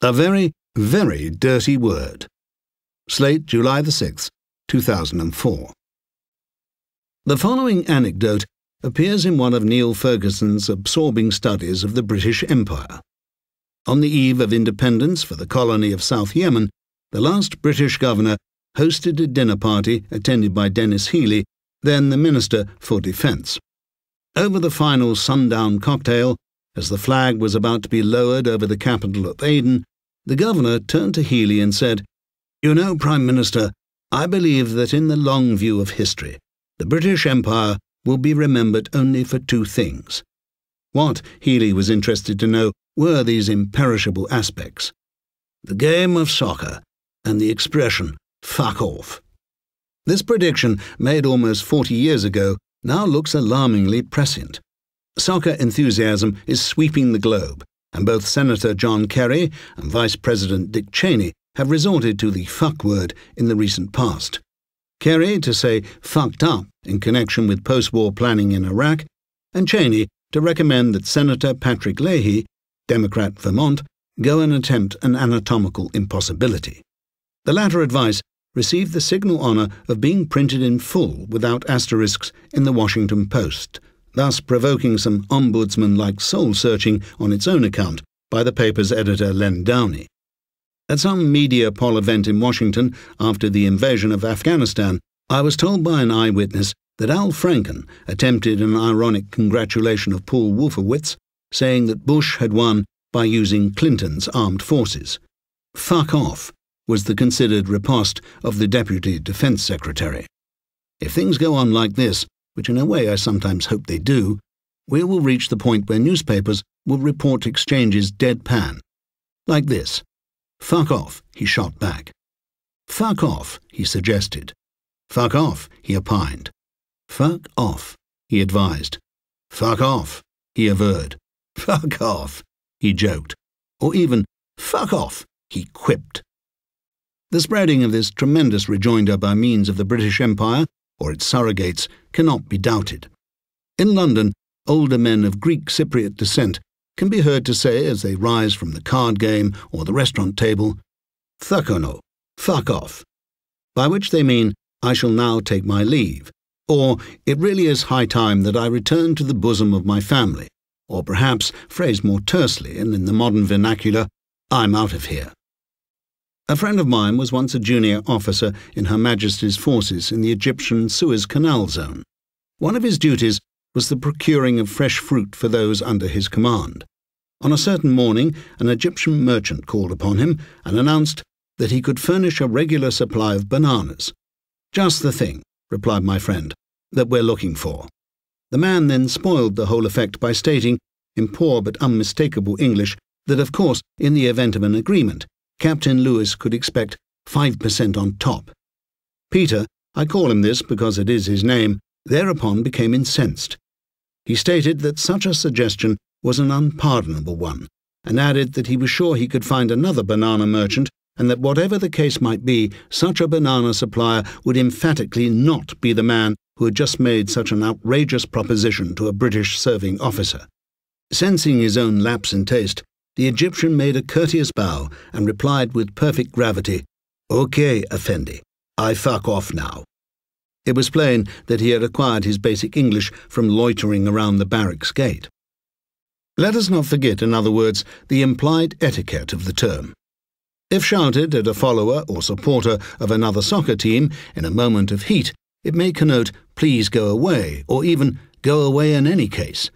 A very, very dirty word. Slate, July the 6th, 2004. The following anecdote appears in one of Neil Ferguson's absorbing studies of the British Empire. On the eve of independence for the colony of South Yemen, the last British governor hosted a dinner party attended by Denis Healey, then the Minister for Defence. Over the final sundown cocktail, as the flag was about to be lowered over the capital of Aden, the governor turned to Healey and said, "You know, Prime Minister, I believe that in the long view of history, the British Empire will be remembered only for two things." What, Healey was interested to know, were these imperishable aspects? The game of soccer and the expression, "fuck off." This prediction, made almost 40 years ago, now looks alarmingly prescient. Soccer enthusiasm is sweeping the globe, and both Senator John Kerry and Vice President Dick Cheney have resorted to the fuck word in the recent past. Kerry to say fucked up in connection with post-war planning in Iraq, and Cheney to recommend that Senator Patrick Leahy, Democrat Vermont, go and attempt an anatomical impossibility. The latter advice received the signal honour of being printed in full without asterisks in the Washington Post, thus provoking some ombudsman-like soul-searching on its own account by the paper's editor Len Downey. At some media poll event in Washington after the invasion of Afghanistan, I was told by an eyewitness that Al Franken attempted an ironic congratulation of Paul Wolfowitz, saying that Bush had won by using Clinton's armed forces. "Fuck off" was the considered riposte of the Deputy Defense Secretary. If things go on like this, which in a way I sometimes hope they do, we will reach the point where newspapers will report exchanges deadpan. Like this. "Fuck off," he shot back. "Fuck off," he suggested. "Fuck off," he opined. "Fuck off," he advised. "Fuck off," he averred. "Fuck off," he joked. Or even, "Fuck off," he quipped. The spreading of this tremendous rejoinder by means of the British Empire, or its surrogates, cannot be doubted. In London, older men of Greek Cypriot descent can be heard to say as they rise from the card game or the restaurant table, "Thukono," fuck off, by which they mean, "I shall now take my leave," or "It really is high time that I return to the bosom of my family," or perhaps, phrased more tersely and in the modern vernacular, "I'm out of here." A friend of mine was once a junior officer in Her Majesty's forces in the Egyptian Suez Canal zone. One of his duties was the procuring of fresh fruit for those under his command. On a certain morning, an Egyptian merchant called upon him and announced that he could furnish a regular supply of bananas. "Just the thing," replied my friend, "that we're looking for." The man then spoiled the whole effect by stating, in poor but unmistakable English, that of course, in the event of an agreement, Captain Lewis could expect 5% on top. Peter, I call him this because it is his name, thereupon became incensed. He stated that such a suggestion was an unpardonable one, and added that he was sure he could find another banana merchant, and that whatever the case might be, such a banana supplier would emphatically not be the man who had just made such an outrageous proposition to a British serving officer. Sensing his own lapse in taste, the Egyptian made a courteous bow and replied with perfect gravity, "Okay, Effendi, I fuck off now." It was plain that he had acquired his basic English from loitering around the barracks gate. Let us not forget, in other words, the implied etiquette of the term. If shouted at a follower or supporter of another soccer team in a moment of heat, it may connote "please go away," or even "go away in any case."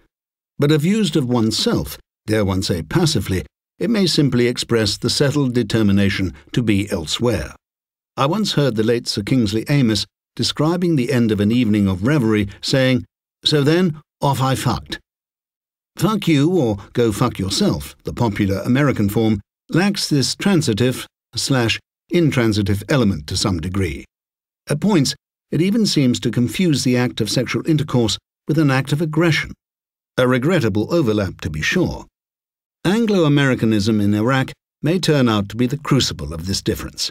But if used of oneself, dare one say passively, it may simply express the settled determination to be elsewhere. I once heard the late Sir Kingsley Amis describing the end of an evening of revelry, saying, "So then, off I fucked." Fuck you or go fuck yourself, the popular American form, lacks this transitive/intransitive element to some degree. At points, it even seems to confuse the act of sexual intercourse with an act of aggression. A regrettable overlap, to be sure. Anglo-Americanism in Iraq may turn out to be the crucible of this difference.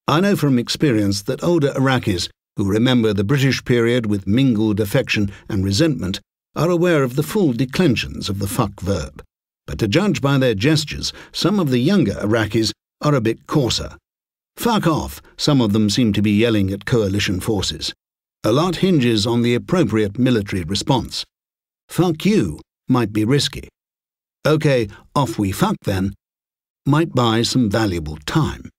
I know from experience that older Iraqis, who remember the British period with mingled affection and resentment, are aware of the full declensions of the fuck verb. but to judge by their gestures, some of the younger Iraqis are a bit coarser. Fuck off, some of them seem to be yelling at coalition forces. A lot hinges on the appropriate military response. Fuck you might be risky. OK, off we fuck then, might buy some valuable time.